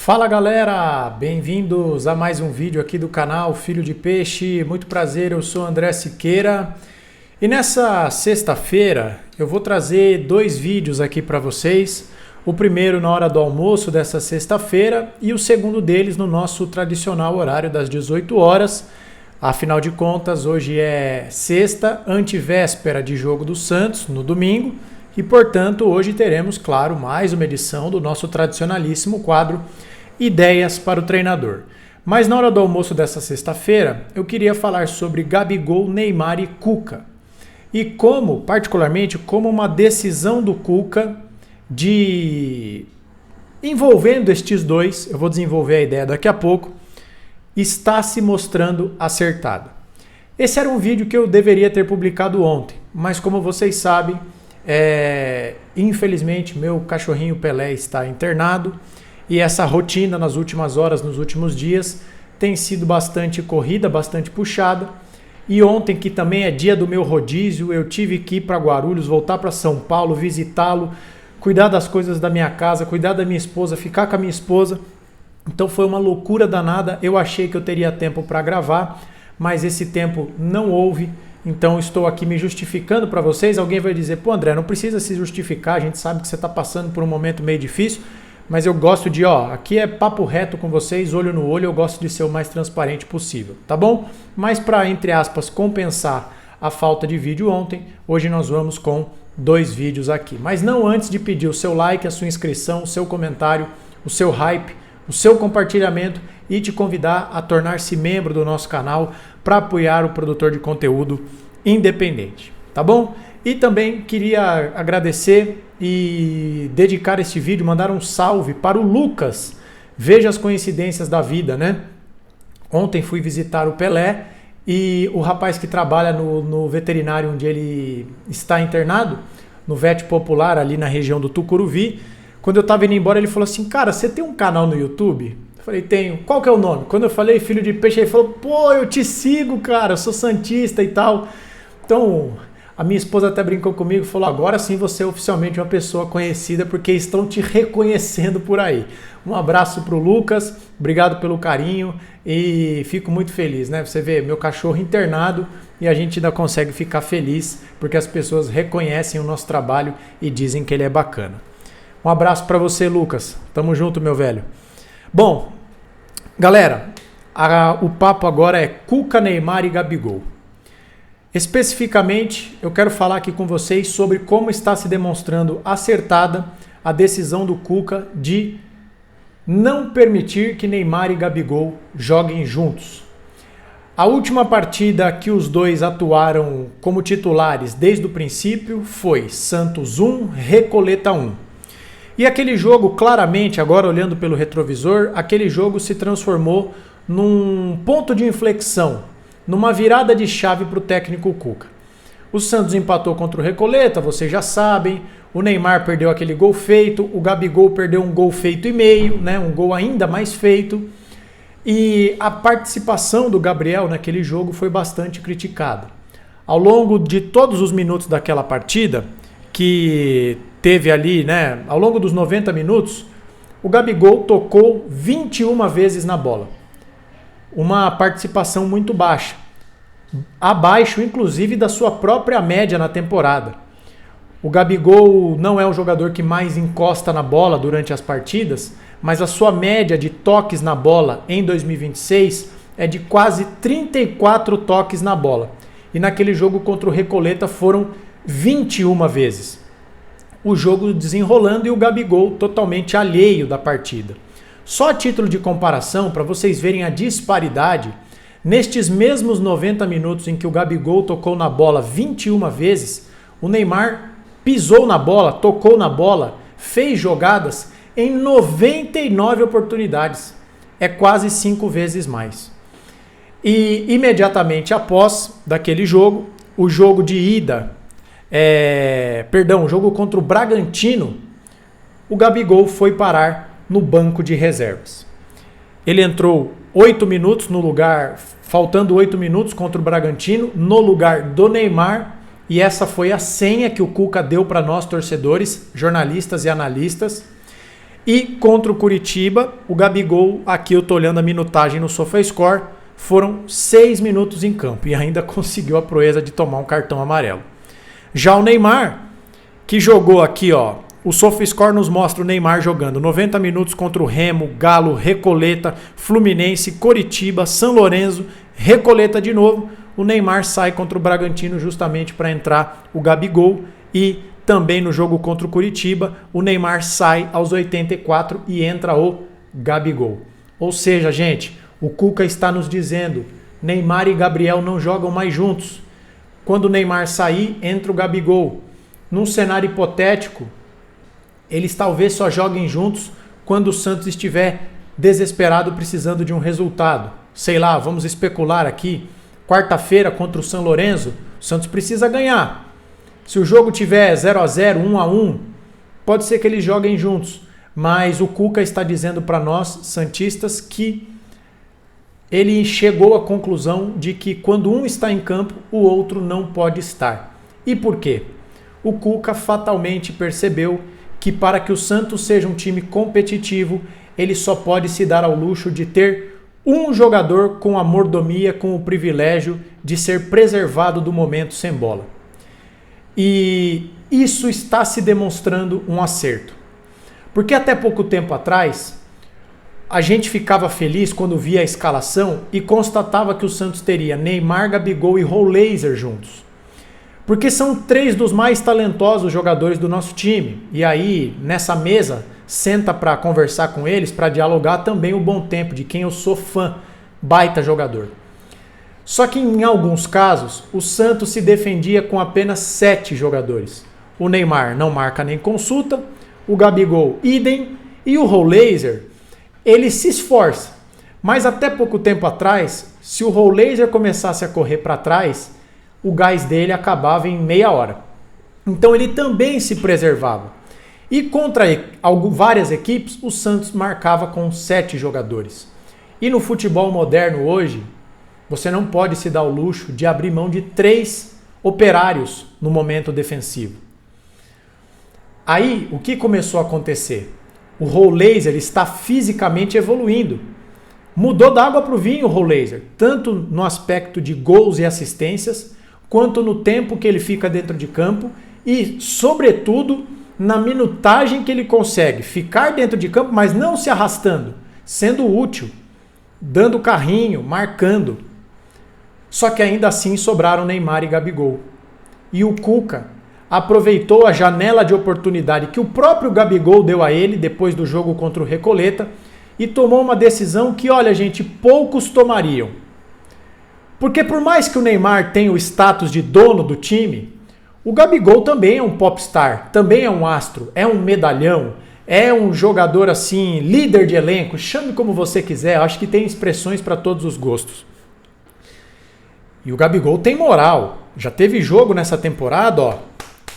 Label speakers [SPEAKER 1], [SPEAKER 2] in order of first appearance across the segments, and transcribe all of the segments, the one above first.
[SPEAKER 1] Fala galera, bem-vindos a mais um vídeo aqui do canal Filho de Peixe. Muito prazer, eu sou André Siqueira e nessa sexta-feira eu vou trazer dois vídeos aqui para vocês. O primeiro na hora do almoço dessa sexta-feira e o segundo deles no nosso tradicional horário das 18 horas. Afinal de contas, hoje é sexta, antevéspera de jogo do Santos, no domingo. E, portanto, hoje teremos, claro, mais uma edição do nosso tradicionalíssimo quadro Ideias para o Treinador. Mas na hora do almoço dessa sexta-feira, eu queria falar sobre Gabigol, Neymar e Cuca. E particularmente, como uma decisão do Cuca envolvendo estes dois, eu vou desenvolver a ideia daqui a pouco, está se mostrando acertada. Esse era um vídeo que eu deveria ter publicado ontem, mas como vocês sabem, infelizmente meu cachorrinho Pelé está internado e essa rotina nas últimas horas, nos últimos dias, tem sido bastante corrida, bastante puxada. E ontem, que também é dia do meu rodízio, eu tive que ir para Guarulhos, voltar para São Paulo, visitá-lo, cuidar das coisas da minha casa, cuidar da minha esposa, ficar com a minha esposa. Então foi uma loucura danada. Eu achei que eu teria tempo para gravar, mas esse tempo não houve. Então estou aqui me justificando para vocês. Alguém vai dizer, pô André, não precisa se justificar, a gente sabe que você está passando por um momento meio difícil, mas eu gosto aqui é papo reto com vocês, olho no olho, eu gosto de ser o mais transparente possível, tá bom? Mas para, entre aspas, compensar a falta de vídeo ontem, hoje nós vamos com dois vídeos aqui. Mas não antes de pedir o seu like, a sua inscrição, o seu comentário, o seu hype, o seu compartilhamento e te convidar a tornar-se membro do nosso canal para apoiar o produtor de conteúdo independente, tá bom? E também queria agradecer e dedicar este vídeo, mandar um salve para o Lucas. Veja as coincidências da vida, né? Ontem fui visitar o Pelé e o rapaz que trabalha no veterinário onde ele está internado, no Vet Popular, ali na região do Tucuruvi, quando eu estava indo embora, ele falou assim, cara, você tem um canal no YouTube? Eu falei, tenho. Qual que é o nome? Quando eu falei Filho de Peixe, ele falou, pô, eu te sigo, cara, eu sou santista e tal. Então, a minha esposa até brincou comigo e falou, agora sim você é oficialmente uma pessoa conhecida porque estão te reconhecendo por aí. Um abraço pro Lucas, obrigado pelo carinho e fico muito feliz, né? Você vê, meu cachorro internado e a gente ainda consegue ficar feliz porque as pessoas reconhecem o nosso trabalho e dizem que ele é bacana. Um abraço para você, Lucas. Tamo junto, meu velho. Bom, galera, o papo agora é Cuca, Neymar e Gabigol. Especificamente, eu quero falar aqui com vocês sobre como está se demonstrando acertada a decisão do Cuca de não permitir que Neymar e Gabigol joguem juntos. A última partida que os dois atuaram como titulares desde o princípio foi Santos 1, Recoleta 1. E aquele jogo, claramente, agora olhando pelo retrovisor, aquele jogo se transformou num ponto de inflexão, numa virada de chave para o técnico Cuca. O Santos empatou contra o Recoleta, vocês já sabem, o Neymar perdeu aquele gol feito, o Gabigol perdeu um gol feito e meio, né, um gol ainda mais feito, e a participação do Gabriel naquele jogo foi bastante criticada. Ao longo de todos os minutos daquela partida, que teve ali, né, ao longo dos 90 minutos, o Gabigol tocou 21 vezes na bola. Uma participação muito baixa, abaixo inclusive da sua própria média na temporada. O Gabigol não é o jogador que mais encosta na bola durante as partidas, mas a sua média de toques na bola em 2026 é de quase 34 toques na bola. E naquele jogo contra o Recoleta foram 21 vezes. O jogo desenrolando e o Gabigol totalmente alheio da partida. Só a título de comparação, para vocês verem a disparidade, nestes mesmos 90 minutos em que o Gabigol tocou na bola 21 vezes, o Neymar pisou na bola, tocou na bola, fez jogadas em 99 oportunidades. É quase 5 vezes mais. E imediatamente após daquele jogo, o jogo de ida, o jogo contra o Bragantino, o Gabigol foi parar no banco de reservas. Ele entrou 8 minutos faltando 8 minutos contra o Bragantino, no lugar do Neymar, e essa foi a senha que o Cuca deu para nós torcedores, jornalistas e analistas. E contra o Coritiba, o Gabigol, aqui eu tô olhando a minutagem no SofaScore, foram 6 minutos em campo e ainda conseguiu a proeza de tomar um cartão amarelo. Já o Neymar, que jogou aqui, ó, o SofaScore nos mostra o Neymar jogando 90 minutos contra o Remo, Galo, Recoleta, Fluminense, Coritiba, São Lourenço, Recoleta de novo. O Neymar sai contra o Bragantino justamente para entrar o Gabigol e também no jogo contra o Coritiba, o Neymar sai aos 84 e entra o Gabigol. Ou seja, gente, o Cuca está nos dizendo, Neymar e Gabriel não jogam mais juntos. Quando o Neymar sair, entra o Gabigol. Num cenário hipotético, eles talvez só joguem juntos quando o Santos estiver desesperado precisando de um resultado. Sei lá, vamos especular aqui, quarta-feira contra o São Lourenço, o Santos precisa ganhar. Se o jogo tiver 0-0, 1-1, pode ser que eles joguem juntos. Mas o Cuca está dizendo para nós, santistas, que ele chegou à conclusão de que quando um está em campo, o outro não pode estar. E por quê? O Cuca fatalmente percebeu que para que o Santos seja um time competitivo, ele só pode se dar ao luxo de ter um jogador com a mordomia, com o privilégio de ser preservado do momento sem bola. E isso está se demonstrando um acerto. Porque até pouco tempo atrás, a gente ficava feliz quando via a escalação e constatava que o Santos teria Neymar, Gabigol e Rollaser juntos. Porque são 3 dos mais talentosos jogadores do nosso time. E aí, nessa mesa, senta para conversar com eles, para dialogar também o Bom Tempo, de quem eu sou fã, baita jogador. Só que em alguns casos, o Santos se defendia com apenas 7 jogadores. O Neymar não marca nem consulta, o Gabigol idem, e o Rollaser, ele se esforça. Mas até pouco tempo atrás, se o Rollaser começasse a correr para trás, o gás dele acabava em meia hora. Então ele também se preservava. E contra várias equipes, o Santos marcava com 7 jogadores. E no futebol moderno hoje, você não pode se dar o luxo de abrir mão de 3 operários no momento defensivo. Aí, o que começou a acontecer? O Rollaser está fisicamente evoluindo. Mudou da água para o vinho o Rollaser, tanto no aspecto de gols e assistências, quanto no tempo que ele fica dentro de campo e, sobretudo, na minutagem que ele consegue ficar dentro de campo, mas não se arrastando, sendo útil, dando carrinho, marcando. Só que ainda assim sobraram Neymar e Gabigol. E o Cuca aproveitou a janela de oportunidade que o próprio Gabigol deu a ele depois do jogo contra o Recoleta e tomou uma decisão que, olha, gente, poucos tomariam. Porque por mais que o Neymar tenha o status de dono do time, o Gabigol também é um popstar, também é um astro, é um medalhão, é um jogador assim, líder de elenco, chame como você quiser, acho que tem expressões para todos os gostos. E o Gabigol tem moral. Já teve jogo nessa temporada, ó,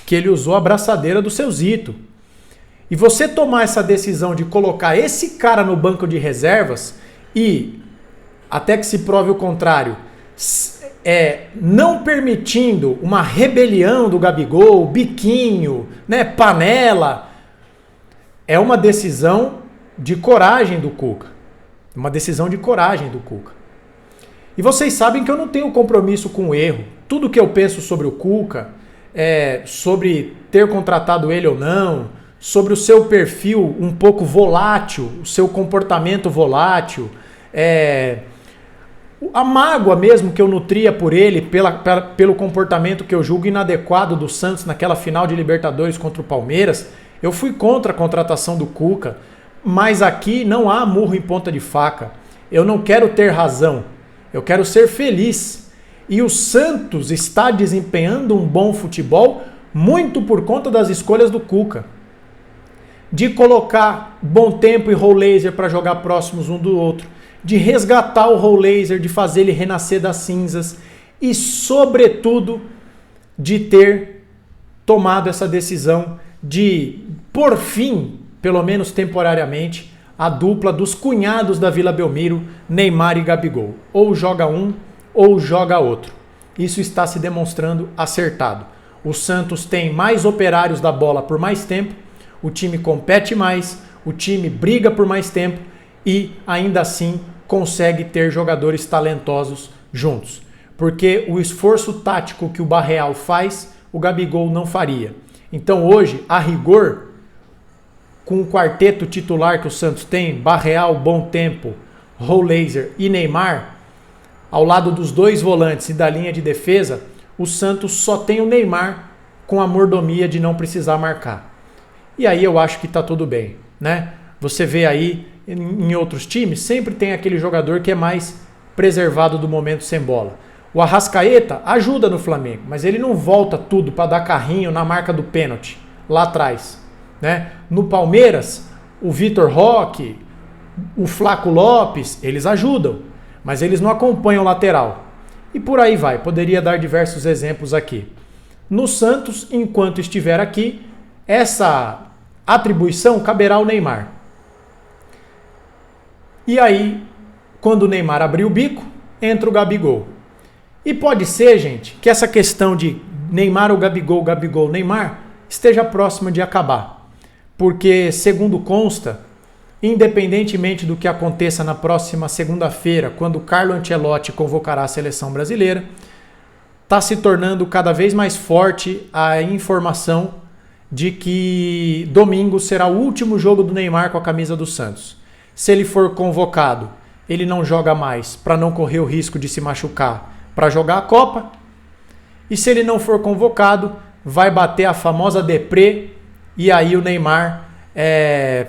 [SPEAKER 1] que ele usou a braçadeira do seu Zito. E você tomar essa decisão de colocar esse cara no banco de reservas e, até que se prove o contrário, não permitindo uma rebelião do Gabigol, biquinho, né, panela, é uma decisão de coragem do Cuca. Uma decisão de coragem do Cuca. E vocês sabem que eu não tenho compromisso com o erro. Tudo que eu penso sobre o Cuca, sobre ter contratado ele ou não, sobre o seu perfil um pouco volátil, o seu comportamento volátil, a mágoa mesmo que eu nutria por ele, pelo comportamento que eu julgo inadequado do Santos naquela final de Libertadores contra o Palmeiras, eu fui contra a contratação do Cuca, mas aqui não há murro em ponta de faca. Eu não quero ter razão, eu quero ser feliz. E o Santos está desempenhando um bom futebol muito por conta das escolhas do Cuca. De colocar Bom Tempo e Rollaser para jogar próximos um do outro. De resgatar o Rollaser, de fazer ele renascer das cinzas. E, sobretudo, de ter tomado essa decisão de, por fim, pelo menos temporariamente, a dupla dos cunhados da Vila Belmiro, Neymar e Gabigol. Ou joga um, ou joga outro. Isso está se demonstrando acertado. O Santos tem mais operários da bola por mais tempo, o time compete mais, o time briga por mais tempo e ainda assim consegue ter jogadores talentosos juntos. Porque o esforço tático que o Barreal faz, o Gabigol não faria. Então hoje, a rigor, com o quarteto titular que o Santos tem, Barreal, Bom Tempo, Rollaser e Neymar, ao lado dos dois volantes e da linha de defesa, o Santos só tem o Neymar com a mordomia de não precisar marcar. E aí eu acho que tá tudo bem, né? Você vê aí em outros times, sempre tem aquele jogador que é mais preservado do momento sem bola. O Arrascaeta ajuda no Flamengo, mas ele não volta tudo para dar carrinho na marca do pênalti lá atrás, né? No Palmeiras, o Vitor Roque, o Flaco Lopes, eles ajudam, mas eles não acompanham o lateral. E por aí vai, poderia dar diversos exemplos aqui. No Santos, enquanto estiver aqui, essa atribuição caberá ao Neymar. E aí, quando o Neymar abrir o bico, entra o Gabigol. E pode ser, gente, que essa questão de Neymar ou Gabigol, Gabigol, Neymar, esteja próxima de acabar. Porque, segundo consta, independentemente do que aconteça na próxima segunda-feira, quando Carlo Ancelotti convocará a seleção brasileira, está se tornando cada vez mais forte a informação de que domingo será o último jogo do Neymar com a camisa do Santos. Se ele for convocado, ele não joga mais para não correr o risco de se machucar para jogar a Copa. E se ele não for convocado, vai bater a famosa deprê e aí o Neymar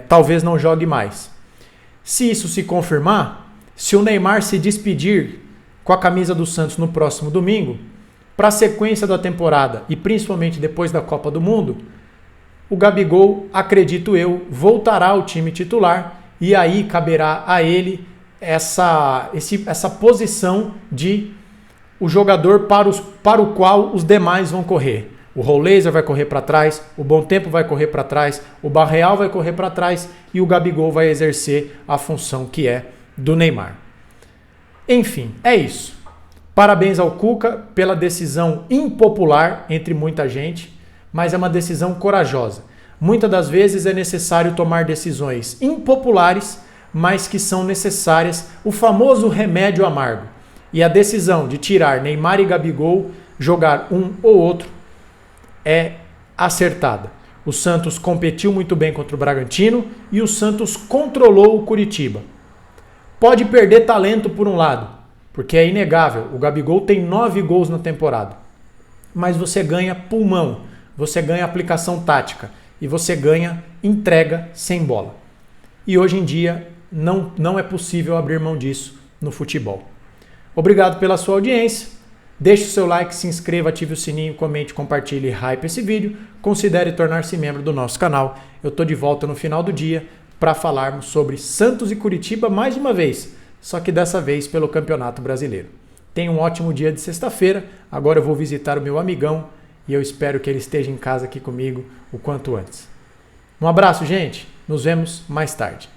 [SPEAKER 1] talvez não jogue mais. Se isso se confirmar, se o Neymar se despedir com a camisa do Santos no próximo domingo, para a sequência da temporada e principalmente depois da Copa do Mundo, o Gabigol, acredito eu, voltará ao time titular e aí caberá a ele essa posição de o jogador para o qual os demais vão correr. O Rollaser vai correr para trás, o Bom Tempo vai correr para trás, o Barreal vai correr para trás e o Gabigol vai exercer a função que é do Neymar. Enfim, é isso. Parabéns ao Cuca pela decisão impopular entre muita gente, mas é uma decisão corajosa. Muitas das vezes é necessário tomar decisões impopulares, mas que são necessárias, o famoso remédio amargo. E a decisão de tirar Neymar e Gabigol, jogar um ou outro, é acertada. O Santos competiu muito bem contra o Bragantino e o Santos controlou o Coritiba. Pode perder talento por um lado, porque é inegável, o Gabigol tem 9 gols na temporada. Mas você ganha pulmão, você ganha aplicação tática e você ganha entrega sem bola. E hoje em dia não é possível abrir mão disso no futebol. Obrigado pela sua audiência. Deixe o seu like, se inscreva, ative o sininho, comente, compartilhe e hype esse vídeo. Considere tornar-se membro do nosso canal. Eu estou de volta no final do dia para falarmos sobre Santos e Coritiba mais uma vez, só que dessa vez pelo Campeonato Brasileiro. Tenha um ótimo dia de sexta-feira. Agora eu vou visitar o meu amigão e eu espero que ele esteja em casa aqui comigo o quanto antes. Um abraço, gente. Nos vemos mais tarde.